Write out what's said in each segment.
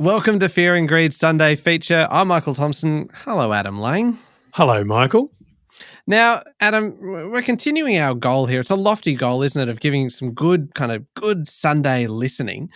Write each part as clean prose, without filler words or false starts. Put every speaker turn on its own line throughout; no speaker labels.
Welcome to Fear and Greed Sunday feature. I'm Michael Thompson. Hello, Adam Lang.
Hello, Michael.
Now, Adam, we're continuing our goal here. It's a lofty goal, isn't it, of giving some good Sunday listening.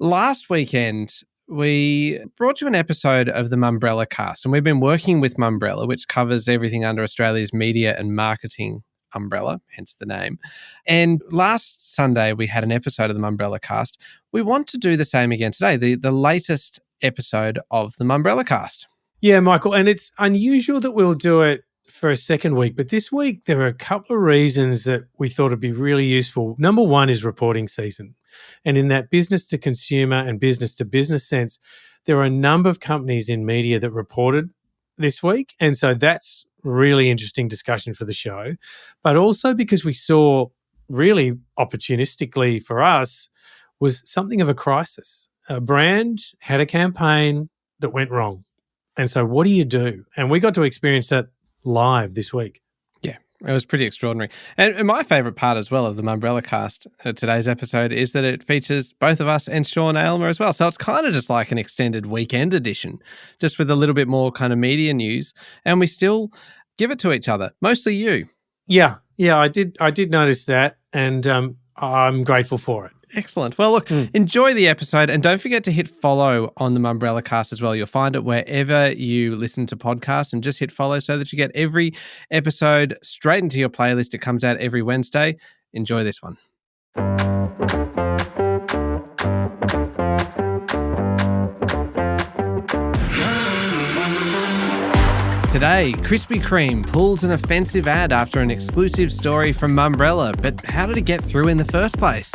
Last weekend, we brought you an episode of the Mumbrellacast, and we've been working with Mumbrella, which covers everything under Australia's media and marketing umbrella, hence the name. And last Sunday, we had an episode of the Mumbrellacast. We want to do the same again today, the latest episode of the Mumbrellacast.
Yeah, Michael, and it's unusual that we'll do it for a second week, but this week there are a couple of reasons that we thought it'd be really useful. Number one is reporting season. And in that business to consumer and business to business sense, there are a number of companies in media that reported this week. And so that's really interesting discussion for the show. But also because we saw really opportunistically for us was something of a crisis. A brand had a campaign that went wrong. And so what do you do? And we got to experience that live this week.
Yeah, it was pretty extraordinary. And my favourite part as well of the Mumbrellacast, today's episode, is that it features both of us and Sean Aylmer as well. So it's kind of just like an extended weekend edition, just with a little bit more kind of media news. And we still give it to each other, mostly you.
Yeah, I did notice that, and I'm grateful for it.
Excellent. Well, look, enjoy the episode, and don't forget to hit follow on the Mumbrellacast as well. You'll find it wherever you listen to podcasts, and just hit follow so that you get every episode straight into your playlist. It comes out every Wednesday. Enjoy this one. Today, Krispy Kreme pulls an offensive ad after an exclusive story from Mumbrella, but how did it get through in the first place?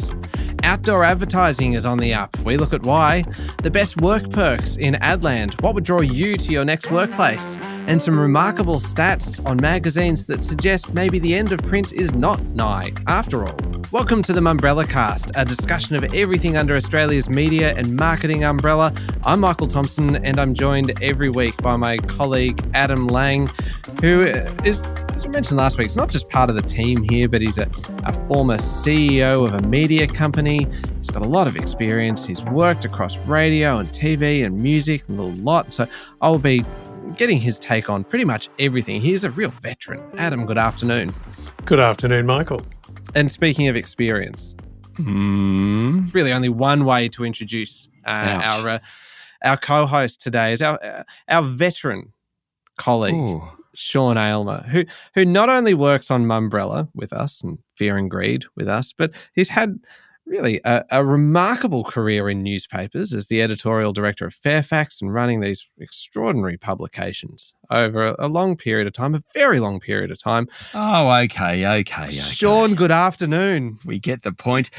Outdoor advertising is on the up. We look at why. The best work perks in Adland. What would draw you to your next workplace? And some remarkable stats on magazines that suggest maybe the end of print is not nigh, after all. Welcome to the Mumbrellacast, a discussion of everything under Australia's media and marketing umbrella. I'm Michael Thompson, and I'm joined every week by my colleague Adam Lang, who is, as we mentioned last week, he's not just part of the team here, but he's a former CEO of a media company. He's got a lot of experience. He's worked across radio and TV and music and a lot. So I'll be getting his take on pretty much everything. He's a real veteran. Adam, good afternoon.
Good afternoon, Michael.
And speaking of experience, really only one way to introduce our co-host today is our veteran colleague, Sean Aylmer, who not only works on Mumbrella with us and Fear and Greed with us, but he's had really a remarkable career in newspapers as the editorial director of Fairfax and running these extraordinary publications over a long period of time, a very long period of time.
Oh, okay.
Sean, good afternoon.
We get the point.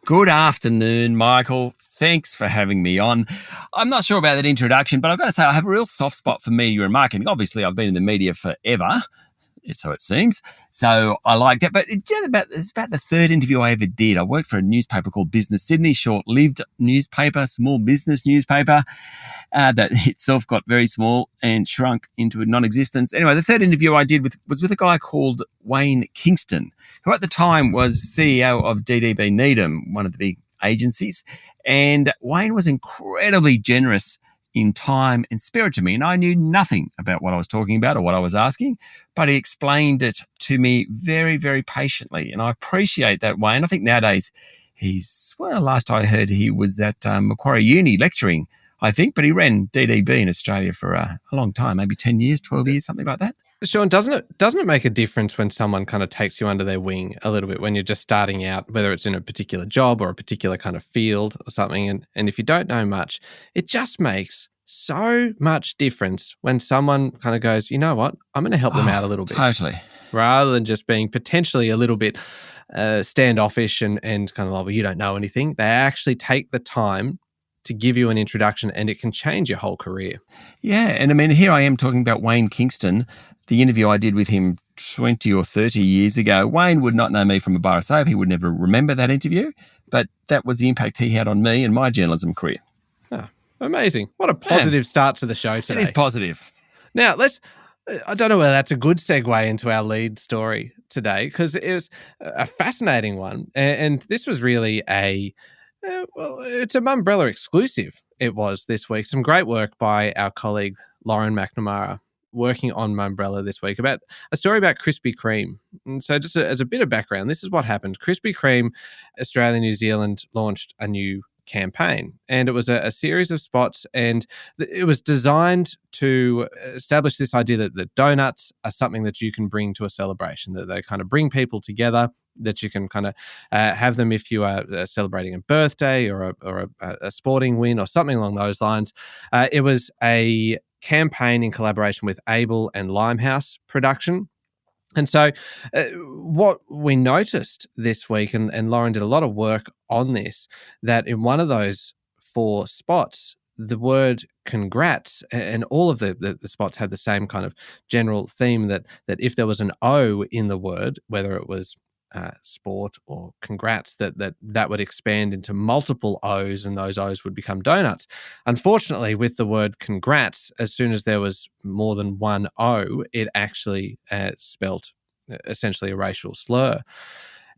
Good afternoon, Michael. Thanks for having me on. I'm not sure about that introduction, but I've got to say I have a real soft spot for media and marketing. Obviously, I've been in the media forever, so it seems. So I like that. But it's about the third interview I ever did. I worked for a newspaper called Business Sydney, short-lived newspaper, small business newspaper that itself got very small and shrunk into non-existence. Anyway, the third interview I did was with a guy called Wayne Kingston, who at the time was CEO of DDB Needham, one of the big agencies. And Wayne was incredibly generous in time and spirit to me. And I knew nothing about what I was talking about or what I was asking, but he explained it to me very, very patiently. And I appreciate that, Wayne. I think nowadays last I heard he was at Macquarie Uni lecturing, I think, but he ran DDB in Australia for a long time, maybe 10 years, 12 years, something like that.
Sean, doesn't it make a difference when someone kind of takes you under their wing a little bit when you're just starting out, whether it's in a particular job or a particular kind of field or something? And if you don't know much, it just makes so much difference when someone kind of goes, you know what, I'm going to help them out a little bit.
Totally.
Rather than just being potentially a little bit standoffish and kind of like, well, you don't know anything. They actually take the time to give you an introduction, and it can change your whole career.
Yeah, and I mean, here I am talking about Wayne Kingston, the interview I did with him 20 or 30 years ago. Wayne would not know me from a bar of soap. He would never remember that interview, but that was the impact he had on me and my journalism career.
Oh, amazing. What a positive start to the show today.
It is positive.
Now, I don't know whether that's a good segue into our lead story today, because it was a fascinating one. And this was really Well, it's a Mumbrella exclusive. It was this week. Some great work by our colleague Lauren McNamara working on Mumbrella this week about a story about Krispy Kreme. And so just as a bit of background, this is what happened. Krispy Kreme, Australia, New Zealand launched a new campaign, and it was a series of spots, and it was designed to establish this idea that donuts are something that you can bring to a celebration, that they kind of bring people together, that you can kind of have them if you are celebrating a birthday or a sporting win or something along those lines. It was a campaign in collaboration with Able and Limehouse Production. And so what we noticed this week, and Lauren did a lot of work on this, that in one of those 4 spots, the word congrats, and all of the spots had the same kind of general theme that if there was an O in the word, whether it was sport or congrats, that would expand into multiple O's, and those O's would become donuts. Unfortunately, with the word congrats, as soon as there was more than one O, it actually spelt essentially a racial slur.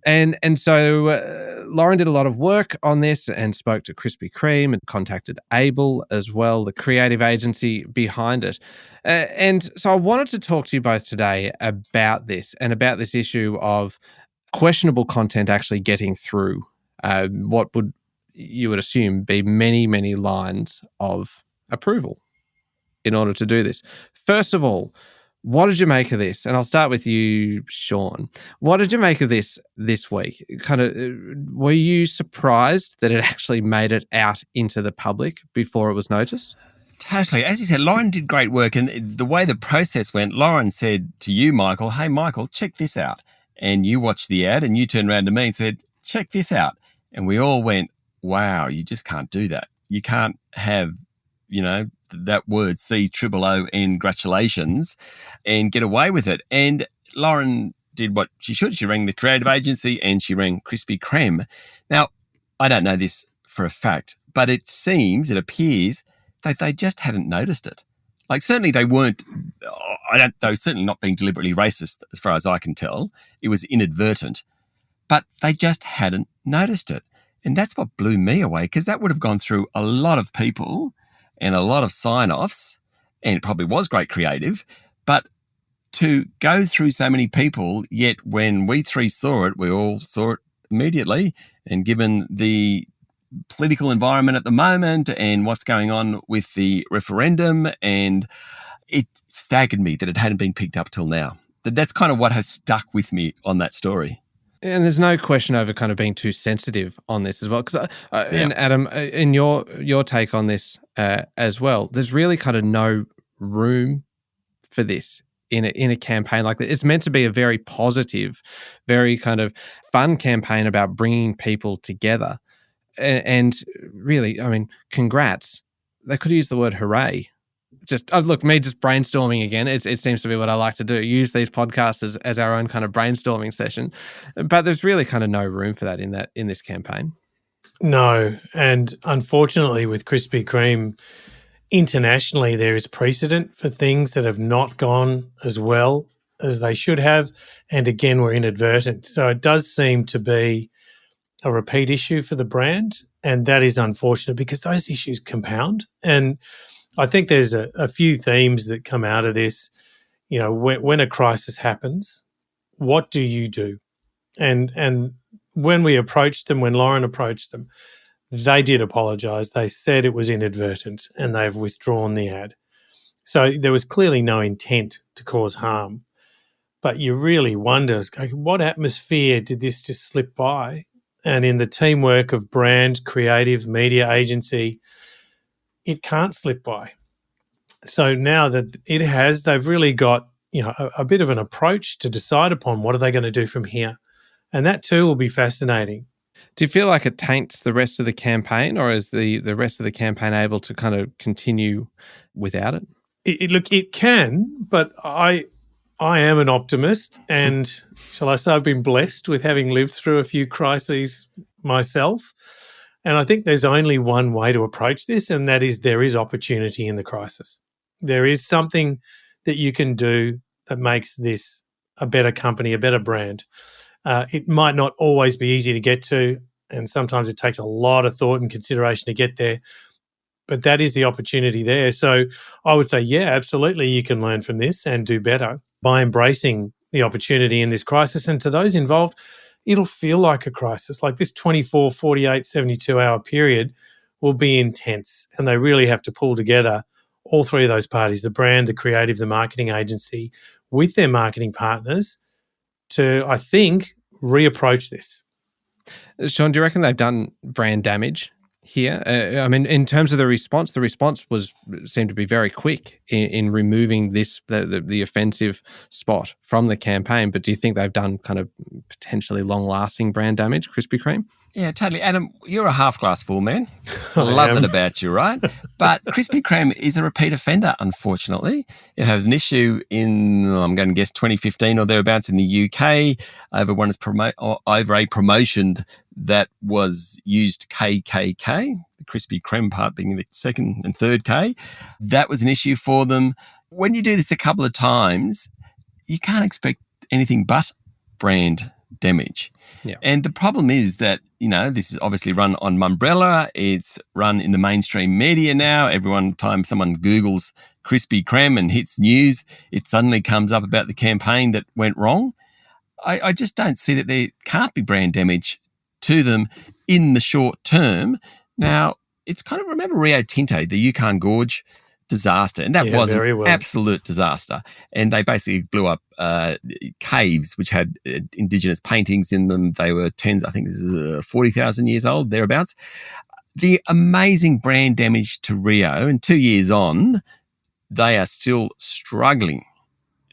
And so Lauren did a lot of work on this and spoke to Krispy Kreme and contacted Able as well, the creative agency behind it. And so I wanted to talk to you both today about this and about this issue of questionable content actually getting through what you would assume be many, many lines of approval in order to do this. First of all, what did you make of this? And I'll start with you, Sean. What did you make of this week? Were you surprised that it actually made it out into the public before it was noticed?
Totally. As you said, Lauren did great work. And the way the process went, Lauren said to you, Michael, hey, Michael, check this out. And you watched the ad and you turned around to me and said, check this out. And we all went, wow, you just can't do that. You can't have, that word C-O-O-N, congratulations, and get away with it. And Lauren did what she should. She rang the creative agency and she rang Krispy Kreme. Now, I don't know this for a fact, but it appears that they just hadn't noticed it. Like, certainly they weren't, they were certainly not being deliberately racist as far as I can tell. It was inadvertent, but they just hadn't noticed it. And that's what blew me away, because that would have gone through a lot of people and a lot of sign-offs, and it probably was great creative, but to go through so many people, yet when we 3 saw it, we all saw it immediately. And given the political environment at the moment and what's going on with the referendum, and it staggered me that it hadn't been picked up till now. That's kind of what has stuck with me on that story.
And there's no question over kind of being too sensitive on this as well. Because, and Adam, in your take on this as well, there's really kind of no room for this in a campaign like that. It's meant to be a very positive, very kind of fun campaign about bringing people together. And really, I mean, congrats. They could use the word hooray. Just brainstorming again. It seems to be what I like to do. Use these podcasts as our own kind of brainstorming session. But there's really kind of no room for that in this campaign.
No, and unfortunately with Krispy Kreme, internationally there is precedent for things that have not gone as well as they should have, and again were inadvertent. So it does seem to be a repeat issue for the brand, and that is unfortunate because those issues compound. And I think there's a few themes that come out of this. When a crisis happens, what do you do? And when we approached them, when Lauren approached them, they did apologise. They said it was inadvertent and they've withdrawn the ad. So there was clearly no intent to cause harm. But you really wonder, what atmosphere did this just slip by? And in the teamwork of brand, creative, media agency, it can't slip by. So now that it has, they've really got a bit of an approach to decide upon what are they going to do from here. And that too will be fascinating.
Do you feel like it taints the rest of the campaign, or is the rest of the campaign able to kind of continue without it?
It can, but I am an optimist, and shall I say I've been blessed with having lived through a few crises myself. And I think there's only one way to approach this, and that is there is opportunity in the crisis. There is something that you can do that makes this a better company, a better brand. It might not always be easy to get to. And sometimes it takes a lot of thought and consideration to get there. But that is the opportunity there. So I would say, yeah, absolutely, you can learn from this and do better by embracing the opportunity in this crisis. And to those involved, it'll feel like a crisis. Like this 24, 48, 72-hour period will be intense. And they really have to pull together all three of those parties, the brand, the creative, the marketing agency, with their marketing partners to, I think, reapproach this.
Sean, do you reckon they've done brand damage here? I mean, in terms of the response seemed to be very quick in removing the offensive spot from the campaign. But do you think they've done kind of potentially long-lasting brand damage, Krispy Kreme?
Yeah, totally. Adam, you're a half-glass full man. I love it about you, right? But Krispy Kreme is a repeat offender, unfortunately. It had an issue in, I'm going to guess, 2015 or thereabouts in the UK over a promotion that was used KKK, the Krispy Kreme part being the second and third K. That was an issue for them. When you do this a couple of times, you can't expect anything but brand damage.
Yeah.
And the problem is that, this is obviously run on Mumbrella. It's run in the mainstream media now. Every time someone Googles Krispy Kreme and hits news, it suddenly comes up about the campaign that went wrong. I just don't see that there can't be brand damage to them in the short term. Now, it's kind of, remember Rio Tinto, the Yukon Gorge disaster, and that was an absolute disaster. And they basically blew up caves which had indigenous paintings in them. They were I think this is 40,000 years old, thereabouts. The amazing brand damage to Rio, and 2 years on, they are still struggling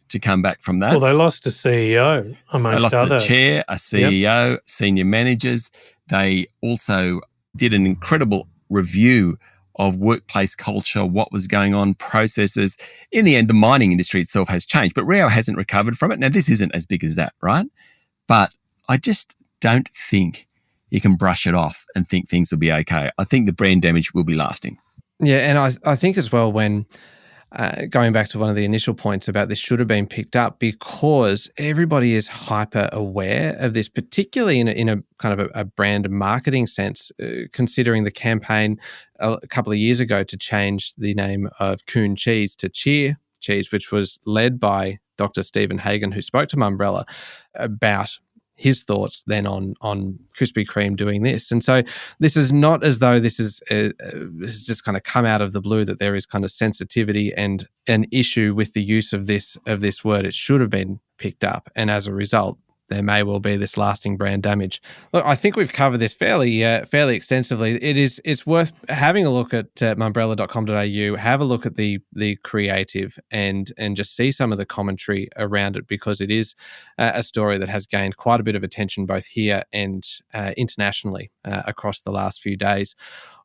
to come back from that.
Well, they lost a CEO, amongst other.
They lost a chair, a CEO, senior managers. They also did an incredible review of workplace culture, what was going on, processes. In the end, the mining industry itself has changed, but Rio hasn't recovered from it. Now, this isn't as big as that, right? But I just don't think you can brush it off and think things will be okay. I think the brand damage will be lasting.
Yeah, and I think as well, when going back to one of the initial points about this should have been picked up, because everybody is hyper aware of this, particularly in a kind of a brand marketing sense, considering the campaign a couple of years ago to change the name of Coon Cheese to Cheer Cheese, which was led by Dr. Stephen Hagan, who spoke to Mumbrella about his thoughts then on Krispy Kreme doing this. And so this is not as though this is just kind of come out of the blue, that there is kind of sensitivity and an issue with the use of this word. It should have been picked up, and as a result, there may well be this lasting brand damage. Look, I think we've covered this fairly extensively. It's worth having a look at mumbrella.com.au, have a look at the creative and just see some of the commentary around it, because it is a story that has gained quite a bit of attention both here and internationally across the last few days.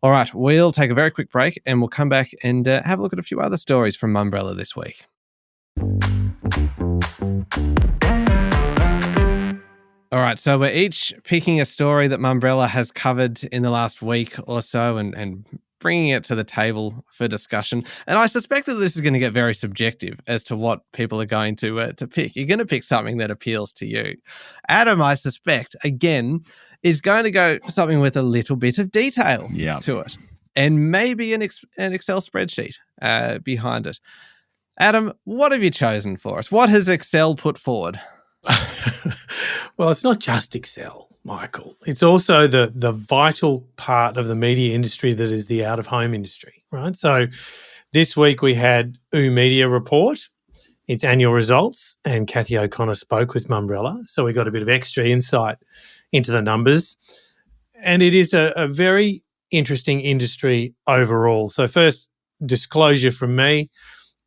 All right, we'll take a very quick break and we'll come back and have a look at a few other stories from Mumbrella this week. All right, so we're each picking a story that Mumbrella has covered in the last week or so and bringing it to the table for discussion. And I suspect that this is going to get very subjective as to what people are going to pick. You're going to pick something that appeals to you. Adam, I suspect, again, is going to go for something with a little bit of detail to it, and maybe an Excel spreadsheet behind it. Adam, what have you chosen for us? What has Excel put forward?
Well, it's not just Excel, Michael. It's also the vital part of the media industry that is the out-of-home industry, right? So this week we had Media report, its annual results, and Kathy O'Connor spoke with Mumbrella. So we got a bit of extra insight into the numbers. And it is a very interesting industry overall. So first, disclosure from me,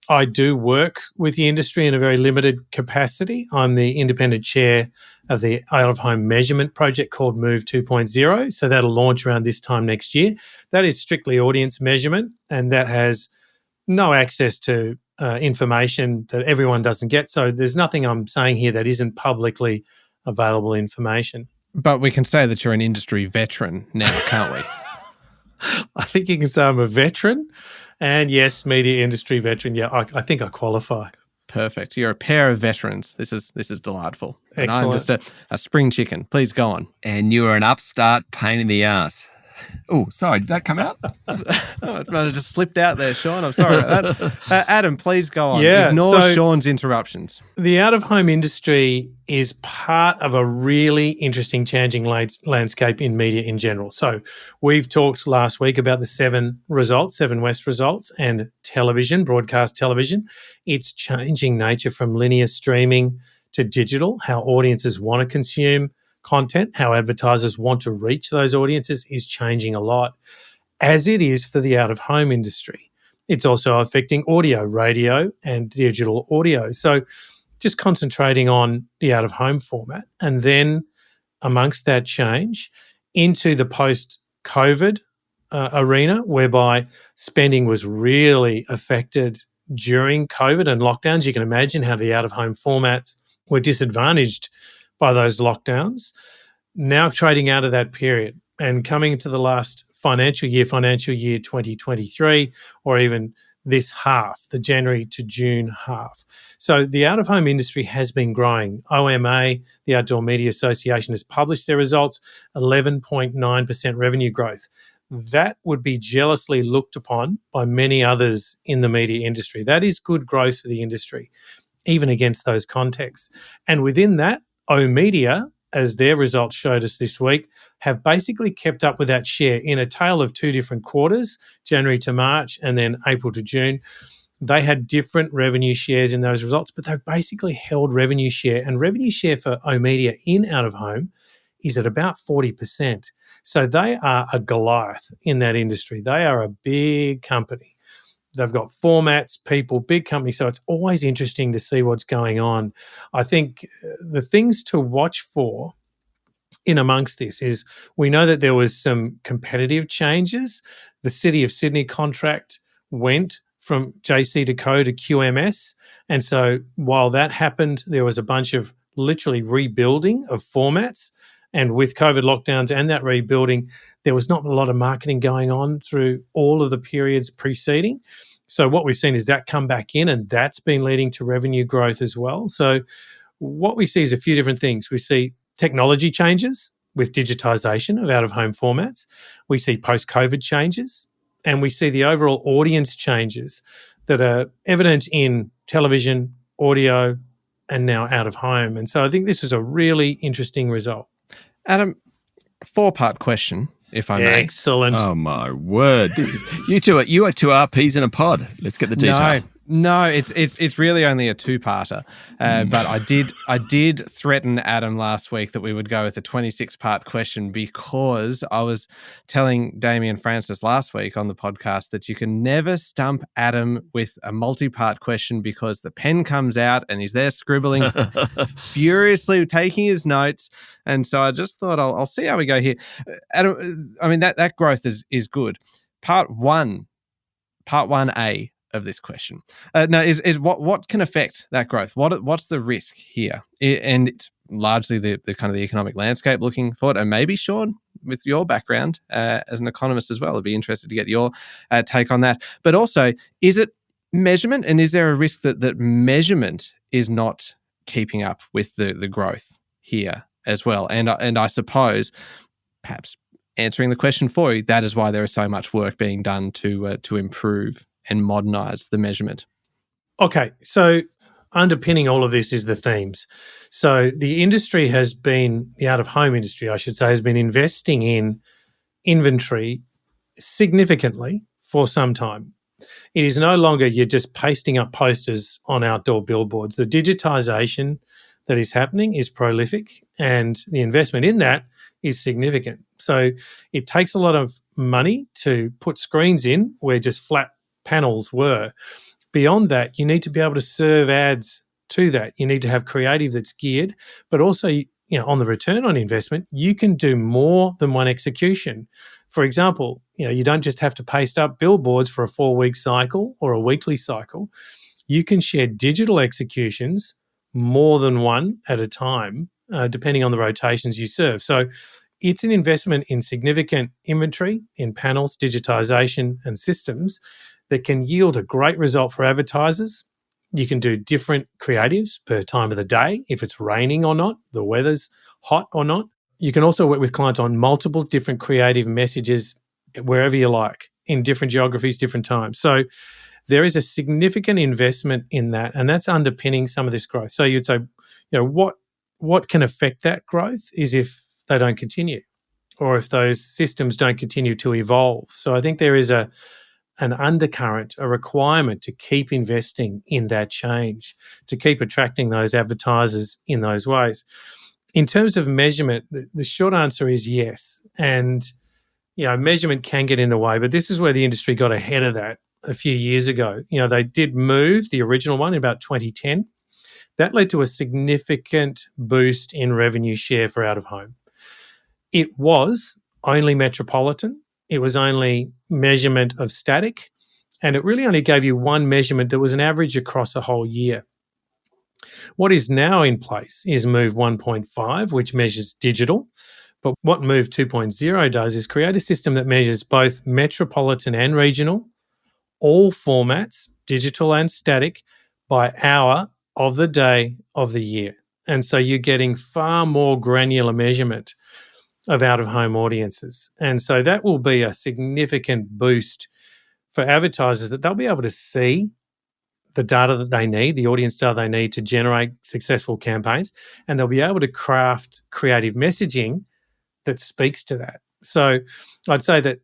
I do work with the industry in a very limited capacity. I'm the independent chair of the out-of-home measurement project called Move 2.0. So that'll launch around this time next year. That is strictly audience measurement, and that has no access to information that everyone doesn't get. So there's nothing I'm saying here that isn't publicly available information.
But we can say that you're an industry veteran now, can't we?
I think you can say I'm a veteran. And yes, media industry veteran. Yeah, I think I qualify.
Perfect. You're a pair of veterans. This is delightful. And I'm
Excellent.
just a spring chicken. Please go on.
And you're an upstart pain in the ass. Oh, sorry, did that come out?
It might have just slipped out there, Sean. I'm sorry about that. Adam, please go on.
Yeah,
Ignore
so-
Sean's interruptions.
The out-of-home industry is part of a really interesting changing landscape in media in general. So we've talked last week about the Seven West results, and television, broadcast television. It's changing nature from linear streaming to digital, how audiences want to consume content, how advertisers want to reach those audiences is changing a lot, as it is for the out-of-home industry. It's also affecting audio, radio, and digital audio. So just concentrating on the out-of-home format, and then amongst that change into the post-COVID arena, whereby spending was really affected during COVID and lockdowns. You can imagine how the out-of-home formats were disadvantaged by those lockdowns. Now trading out of that period and coming into the last financial year 2023, or even this half, the January to June half. So the out-of-home industry has been growing. OMA, the Outdoor Media Association, has published their results, 11.9% revenue growth. That would be jealously looked upon by many others in the media industry. That is good growth for the industry, even against those contexts. And within that, oOh!media, as their results showed us this week, have basically kept up with that share in a tale of two different quarters, January to March and then April to June. They had different revenue shares in those results, but they've basically held revenue share. And revenue share for oOh!media in out-of-home is at about 40%. So they are a Goliath in that industry. They are a big company. They've got formats, people, big companies. So it's always interesting to see what's going on. I think the things to watch for in amongst this is we know that there was some competitive changes. The City of Sydney contract went from JC.co to QMS. And so while that happened, there was a bunch of literally rebuilding of formats. And with COVID lockdowns and that rebuilding, there was not a lot of marketing going on through all of the periods preceding. So what we've seen is that come back in, and that's been leading to revenue growth as well. So what we see is a few different things. We see technology changes with digitisation of out-of-home formats. We see post-COVID changes, and we see the overall audience changes that are evident in television, audio, and now out-of-home. And so I think this was a really interesting result.
Adam, 4-part question, if I may.
Excellent.
Oh my word! This is you are two RPs in a pod. Let's get the detail.
No, it's really only a 2-parter. But I did threaten Adam last week that we would go with a 26-part question, because I was telling Damien Francis last week on the podcast that you can never stump Adam with a multi-part question, because the pen comes out and he's there scribbling furiously, taking his notes. And so I just thought I'll see how we go here. Adam, I mean that growth is good. Part 1A of this question now is what can affect that growth? What's the risk here? And it's largely the kind of the economic landscape looking for it. And maybe, Sean, with your background as an economist as well, I'd be interested to get your take on that. But also, is it measurement, and is there a risk that measurement is not keeping up with the growth here as well? And I suppose, perhaps answering the question for you, that is why there is so much work being done to improve and modernize the measurement.
Okay, so underpinning all of this is the themes. So the industry has been, the out-of-home industry, I should say, has been investing in inventory significantly for some time. It is no longer you're just pasting up posters on outdoor billboards. The digitisation that is happening is prolific, and the investment in that is significant. So it takes a lot of money to put screens in where just flat panels were. Beyond that, you need to be able to serve ads to that. You need to have creative that's geared, but also, on the return on investment, you can do more than one execution. For example, you don't just have to paste up billboards for a 4-week cycle or a weekly cycle. You can share digital executions more than one at a time, depending on the rotations you serve. So it's an investment in significant inventory, in panels, digitisation and systems that can yield a great result for advertisers, You can do different creatives per time of the day, if it's raining or not, the weather's hot or not. You can also work with clients on multiple different creative messages wherever you like, in different geographies, different times. So there is a significant investment in that, and that's underpinning some of this growth. So you'd say, what can affect that growth is if they don't continue, or if those systems don't continue to evolve. So I think there is an undercurrent, a requirement to keep investing in that change, to keep attracting those advertisers in those ways. In terms of measurement, the short answer is yes. And, measurement can get in the way, but this is where the industry got ahead of that a few years ago. They did move the original one in about 2010. That led to a significant boost in revenue share for out of home. It was only metropolitan. It was only measurement of static, and it really only gave you one measurement that was an average across a whole year. What is now in place is Move 1.5, which measures digital. But what Move 2.0 does is create a system that measures both metropolitan and regional, all formats, digital and static, by hour of the day of the year. And so you're getting far more granular measurement of out-of-home audiences. And so that will be a significant boost for advertisers, that they'll be able to see the data that they need, the audience data they need to generate successful campaigns, and they'll be able to craft creative messaging that speaks to that. So I'd say that,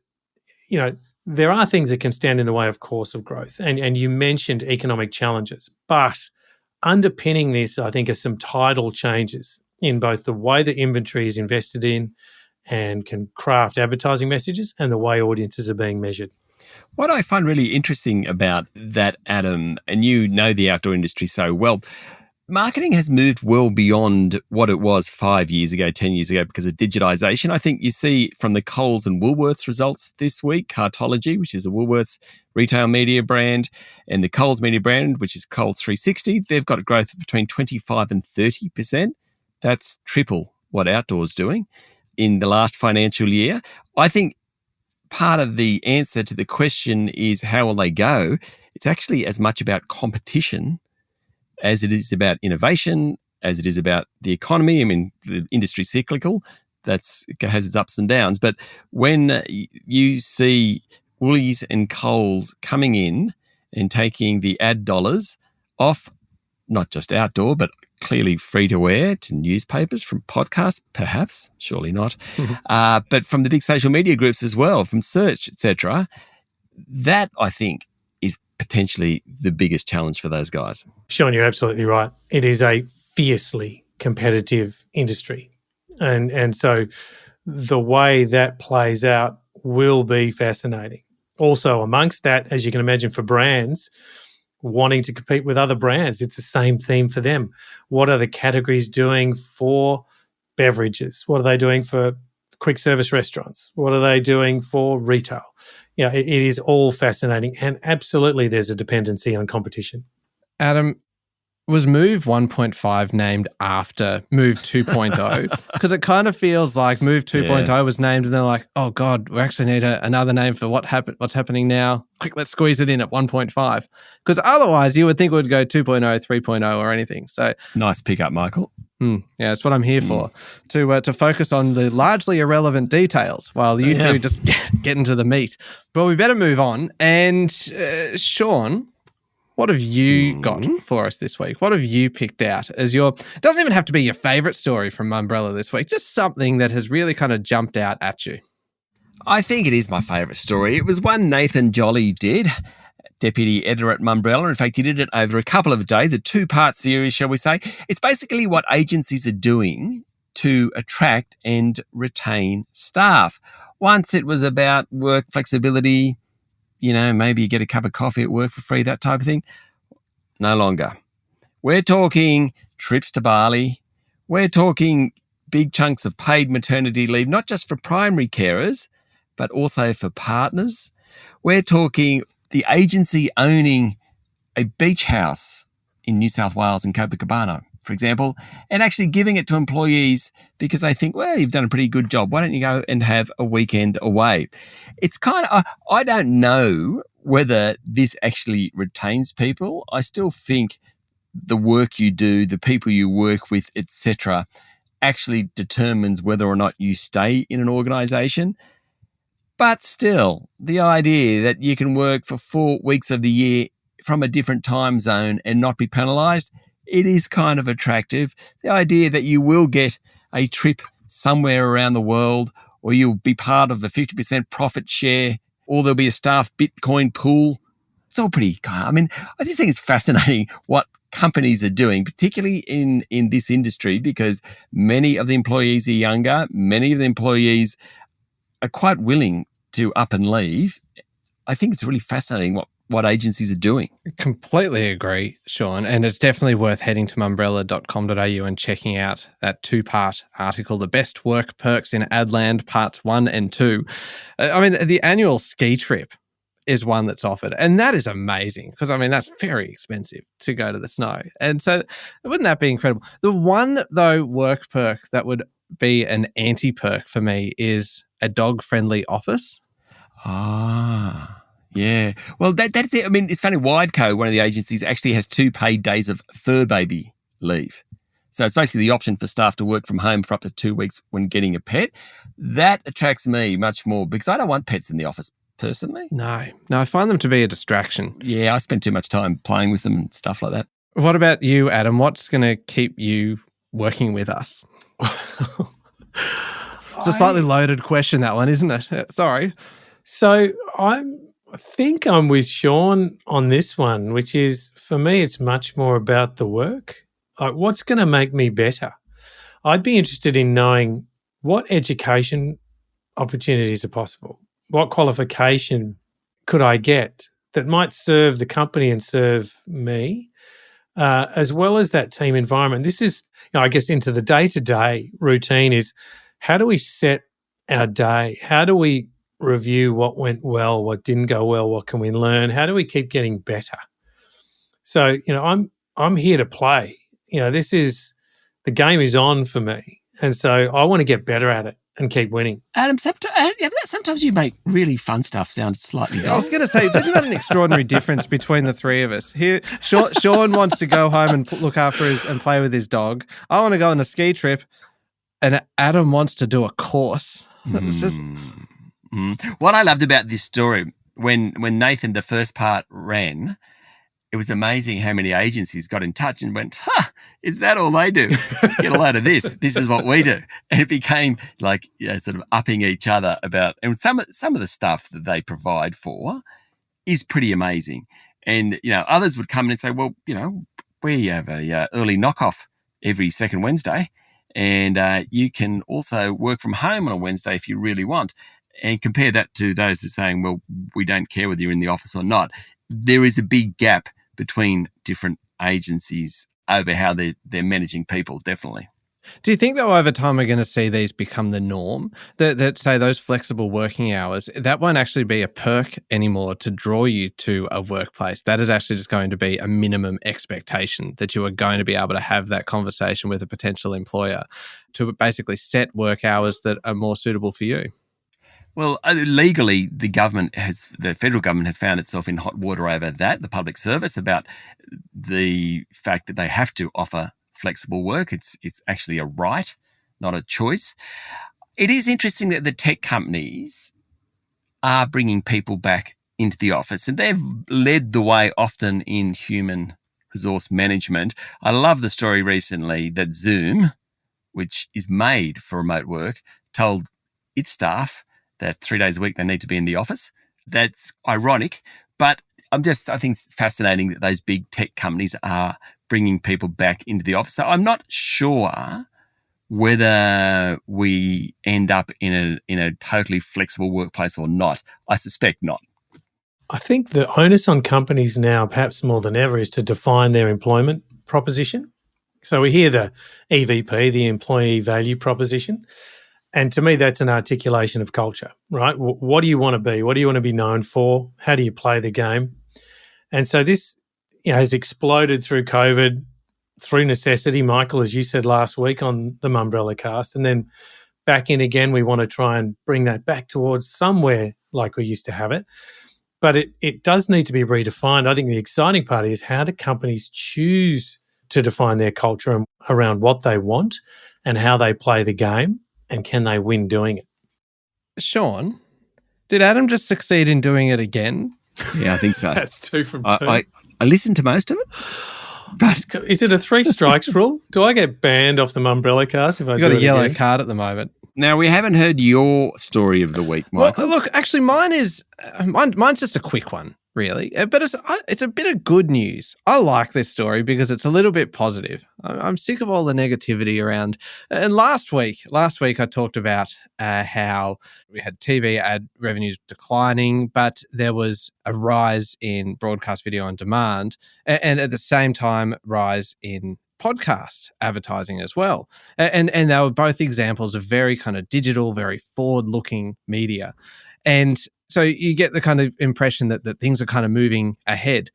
there are things that can stand in the way, of course, of growth. And you mentioned economic challenges, but underpinning this, I think, are some tidal changes in both the way the inventory is invested in and can craft advertising messages, and the way audiences are being measured.
What I find really interesting about that, Adam, and you know the outdoor industry so well, marketing has moved well beyond what it was 5 years ago, 10 years ago, because of digitization. I think you see from the Coles and Woolworths results this week, Cartology, which is a Woolworths retail media brand, and the Coles media brand, which is Coles 360, they've got a growth of between 25 and 30%. That's triple what outdoor's doing in the last financial year. I think part of the answer to the question is, how will they go? It's actually as much about competition as it is about innovation, as it is about the economy. I mean, the industry's cyclical. It has its ups and downs. But when you see Woolies and Coles coming in and taking the ad dollars off, not just outdoor, but clearly free-to-air, to newspapers, from podcasts, perhaps, surely not, but from the big social media groups as well, from search, etc. That, I think, is potentially the biggest challenge for those guys.
Sean, you're absolutely right. It is a fiercely competitive industry. And so the way that plays out will be fascinating. Also, amongst that, as you can imagine, for brands wanting to compete with other brands, it's the same theme for them. What are the categories doing for beverages? What are they doing for quick service restaurants? What are they doing for retail? It is all fascinating, and absolutely there's a dependency on competition.
Adam, was Move 1.5 named after Move 2.0? Because it kind of feels like Move 2.0 was named and they're like, oh God, we actually need another name for what's happening now. Quick, let's squeeze it in at 1.5. Because otherwise you would think it would go 2.0, 3.0 or anything. So
nice pickup, Michael.
Yeah, that's what I'm here for, to focus on the largely irrelevant details while you two just get into the meat. But we better move on. And Sean, what have you got for us this week? What have you picked out as it doesn't even have to be your favourite story from Mumbrella this week, just something that has really kind of jumped out at you?
I think it is my favourite story. It was one Nathan Jolly did, deputy editor at Mumbrella. In fact, he did it over a couple of days, a two-part series, shall we say. It's basically what agencies are doing to attract and retain staff. Once it was about work flexibility, maybe you get a cup of coffee at work for free, that type of thing. No longer. We're talking trips to Bali. We're talking big chunks of paid maternity leave, not just for primary carers, but also for partners. We're talking the agency owning a beach house in New South Wales and Copacabana for example, and actually giving it to employees because they think, well, you've done a pretty good job. Why don't you go and have a weekend away? It's kind of, I don't know whether this actually retains people. I still think the work you do, the people you work with, etc., actually determines whether or not you stay in an organisation. But still, the idea that you can work for 4 weeks of the year from a different time zone and not be penalised, it is kind of attractive. The idea that you will get a trip somewhere around the world, or you'll be part of a 50% profit share, or there'll be a staff Bitcoin pool. It's all pretty kind of, I mean, I just think it's fascinating what companies are doing, particularly in this industry, because many of the employees are younger. Many of the employees are quite willing to up and leave. I think it's really fascinating what agencies are doing.
Completely agree, Sean. And it's definitely worth heading to mumbrella.com.au and checking out that 2-part article, The Best Work Perks in Adland, Parts 1 and 2. I mean, the annual ski trip is one that's offered. And that is amazing because, I mean, that's very expensive to go to the snow. And so wouldn't that be incredible? The one, though, work perk that would be an anti-perk for me is a dog-friendly office.
Ah, yeah. Well, that's it. I mean, it's funny. Wideco, one of the agencies, actually has 2 paid days of fur baby leave. So it's basically the option for staff to work from home for up to 2 weeks when getting a pet. That attracts me much more because I don't want pets in the office personally.
No, I find them to be a distraction.
Yeah, I spend too much time playing with them and stuff like that.
What about you, Adam? What's going to keep you working with us? It's a slightly loaded question, that one, isn't it? Sorry.
So I think I'm with Sean on this one, which is, for me, it's much more about the work. Like, what's going to make me better? I'd be interested in knowing what education opportunities are possible. What qualification could I get that might serve the company and serve me, as well as that team environment? This is, I guess, into the day-to-day routine is, how do we set our day? How do we review what went well, what didn't go well, what can we learn? How do we keep getting better? So, I'm here to play. This is, the game is on for me. And so I want to get better at it and keep winning.
Adam, sometimes you make really fun stuff sound slightly dull.
I was going to say, isn't that an extraordinary difference between the three of us? Here, Sean wants to go home and look after and play with his dog. I want to go on a ski trip, and Adam wants to do a course. It's just...
What I loved about this story, when Nathan, the first part, ran, it was amazing how many agencies got in touch and went, is that all they do? Get a load of this. This is what we do. And it became like, sort of upping each other about, and some of the stuff that they provide for is pretty amazing. And, others would come in and say, well, we have a early knockoff every second Wednesday, and you can also work from home on a Wednesday if you really want. And compare that to those who are saying, well, we don't care whether you're in the office or not. There is a big gap between different agencies over how they're managing people, definitely.
Do you think, though, over time we're going to see these become the norm? That say those flexible working hours, that won't actually be a perk anymore to draw you to a workplace. That is actually just going to be a minimum expectation that you are going to be able to have that conversation with a potential employer to basically set work hours that are more suitable for you.
Well, legally, the federal government has found itself in hot water over that, the public service, about the fact that they have to offer flexible work. It's actually a right, not a choice. It is interesting that the tech companies are bringing people back into the office, and they've led the way often in human resource management. I love the story recently that Zoom, which is made for remote work, told its staff that 3 days a week they need to be in the office. That's ironic, but I think it's fascinating that those big tech companies are bringing people back into the office. So I'm not sure whether we end up in a totally flexible workplace or not. I suspect not.
I think the onus on companies now, perhaps more than ever, is to define their employment proposition. So we hear the EVP, the employee value proposition. And to me, that's an articulation of culture, right? What do you want to be? What do you want to be known for? How do you play the game? And so this has exploded through COVID. through necessity, Michael, as you said last week on the Mumbrellacast, and then back in again. We want to try and bring that back towards somewhere like we used to have it. But it does need to be redefined. I think the exciting part is how do companies choose to define their culture around what they want and how they play the game, and can they win doing it?
Sean, did Adam just succeed in doing it again?
Yeah, I think so.
That's 2 from 2.
I listened to most of it.
But is it a 3 strikes rule? Do I get banned off the Mumbrellacast if I
You've
do
got a
it
yellow
again?
card at the moment.
Now, we haven't heard your story of the week, Michael.
Well, look, actually, mine's just a quick one, really. But it's a bit of good news. I like this story because it's a little bit positive. I'm sick of all the negativity around. And last week I talked about how we had TV ad revenues declining, but there was a rise in broadcast video on demand, and at the same time, rise in podcast advertising as well. And they were both examples of very kind of digital, very forward-looking media. And so you get the kind of impression that things are kind of moving ahead.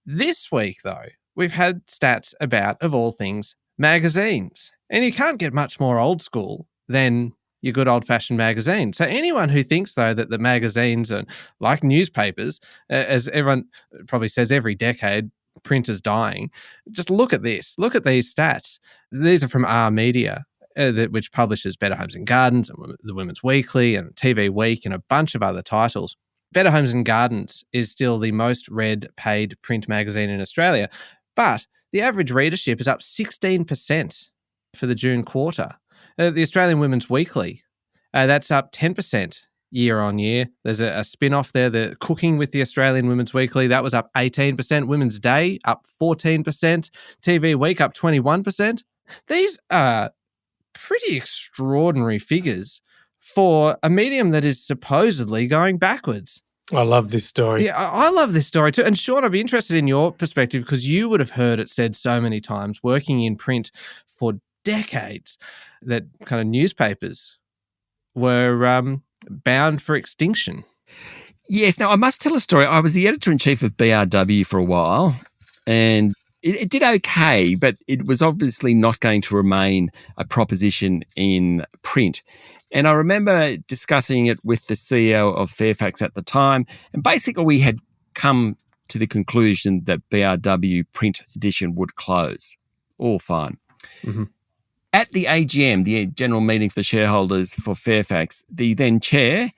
This week, though, we've had stats about, of all things, magazines. And you can't get much more old school than your good old-fashioned magazine. So anyone who thinks, though, that the magazines are like newspapers, as everyone probably says every decade, print is dying. Just look at this. Look at these stats. These are from Our Media, which publishes Better Homes and Gardens and the Women's Weekly and TV Week and a bunch of other titles. Better Homes and Gardens is still the most read paid print magazine in Australia, but the average readership is up 16% for the June quarter. The Australian Women's Weekly, that's up 10% year on year. There's a spin-off there, the Cooking with the Australian Women's Weekly, that was up 18%. Women's Day up 14%. TV Week up 21%. These are pretty extraordinary figures for a medium that is supposedly going backwards.
I love this story.
Yeah, I love this story too. And Sean, I'd be interested in your perspective because you would have heard it said so many times, working in print for decades, that kind of newspapers were bound for extinction.
Yes. Now, I must tell a story. I was the editor-in-chief of BRW for a while, and it did okay, but it was obviously not going to remain a proposition in print. And I remember discussing it with the CEO of Fairfax at the time, and basically we had come to the conclusion that BRW print edition would close. All fine.
Mm-hmm.
At the AGM, the general meeting for shareholders for Fairfax, the then chair,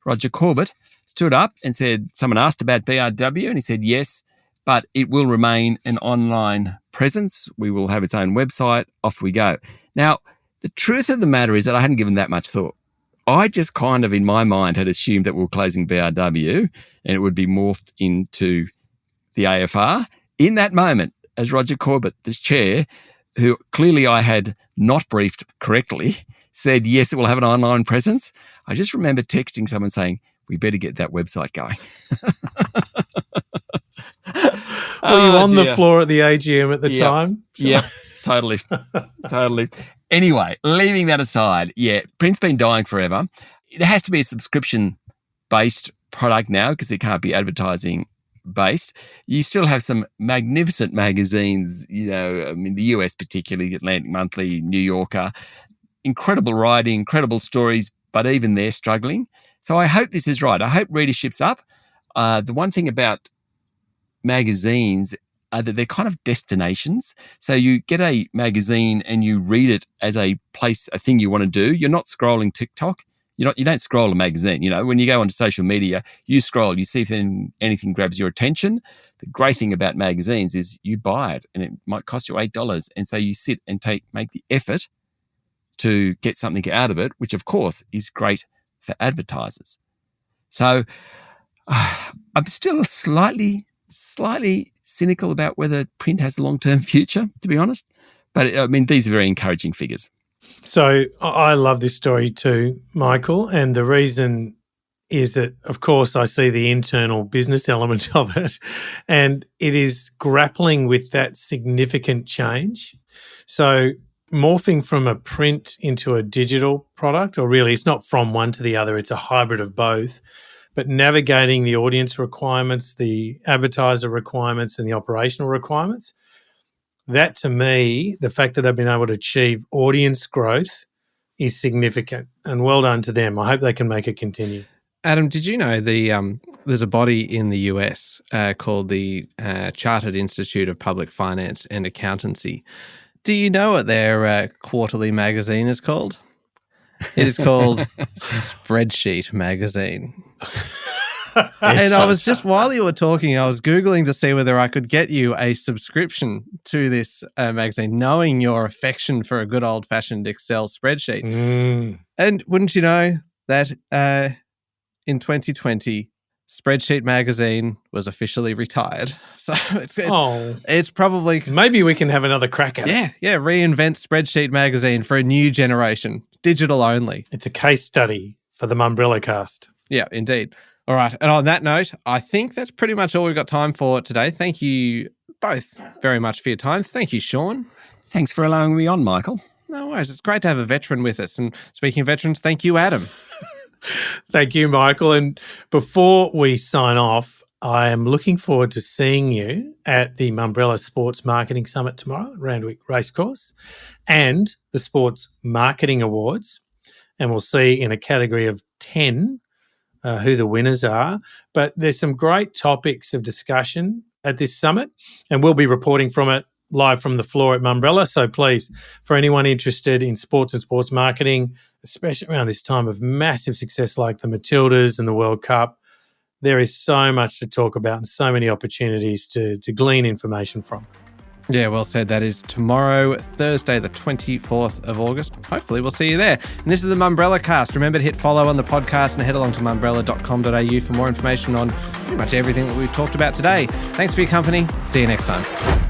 Roger Corbett, stood up and said, someone asked about BRW, and he said, yes, but it will remain an online presence. We will have its own website. Off we go. Now, the truth of the matter is that I hadn't given that much thought. I just kind of, in my mind, had assumed that we were closing BRW and it would be morphed into the AFR. In that moment, as Roger Corbett, the chair, who clearly I had not briefed correctly, said, yes, it will have an online presence, I just remember texting someone saying, we better get that website going.
Were you on the floor at the AGM at the time?
Yeah, totally. Anyway, leaving that aside, print's been dying forever. It has to be a subscription-based product now because it can't be advertising-based. You still have some magnificent magazines, in the US particularly, Atlantic Monthly, New Yorker, incredible writing, incredible stories, but even they're struggling. So I hope this is right. I hope readership's up. The one thing about magazines are that they're kind of destinations. So you get a magazine and you read it as a thing you want to do. You're not scrolling TikTok. You don't scroll a magazine. When you go onto social media, you scroll, you see if anything grabs your attention. The great thing about magazines is you buy it and it might cost you $8. And so you sit and make the effort to get something out of it, which of course is great for advertisers. So I'm still slightly cynical about whether print has a long-term future, to be honest. But these are very encouraging figures.
So I love this story too, Michael. And the reason is that, of course, I see the internal business element of it, and it is grappling with that significant change. So morphing from a print into a digital product, or really it's not from one to the other, it's a hybrid of both, but navigating the audience requirements, the advertiser requirements and the operational requirements. That, to me, the fact that they've been able to achieve audience growth is significant, and well done to them. I hope they can make it continue.
Adam, did you know there's a body in the US called the Chartered Institute of Public Finance and Accountancy? Do you know what their quarterly magazine is called? It is called Spreadsheet Magazine. And I was just, while you were talking, I was Googling to see whether I could get you a subscription to this magazine, knowing your affection for a good old-fashioned Excel spreadsheet. And wouldn't you know that in 2020, Spreadsheet Magazine was officially retired. So it's probably...
Maybe we can have another crack at it.
Yeah, reinvent Spreadsheet Magazine for a new generation, digital only.
It's a case study for the Mumbrellacast.
Yeah, indeed. All right. And on that note, I think that's pretty much all we've got time for today. Thank you both very much for your time. Thank you, Sean.
Thanks for allowing me on, Michael.
No worries. It's great to have a veteran with us. And speaking of veterans, thank you, Adam.
Thank you, Michael. And before we sign off, I am looking forward to seeing you at the Mumbrella Sports Marketing Summit tomorrow at Randwick Racecourse and the Sports Marketing Awards. And we'll see in a category of 10 who the winners are. But there's some great topics of discussion at this summit, and we'll be reporting from it live from the floor at Mumbrella. So please, for anyone interested in sports and sports marketing, especially around this time of massive success like the Matildas and the World Cup, there is so much to talk about and so many opportunities to glean information from.
Yeah, well said. That is tomorrow, Thursday, the 24th of August. Hopefully we'll see you there. And this is the Mumbrellacast. Remember to hit follow on the podcast and head along to mumbrella.com.au for more information on pretty much everything that we've talked about today. Thanks for your company. See you next time.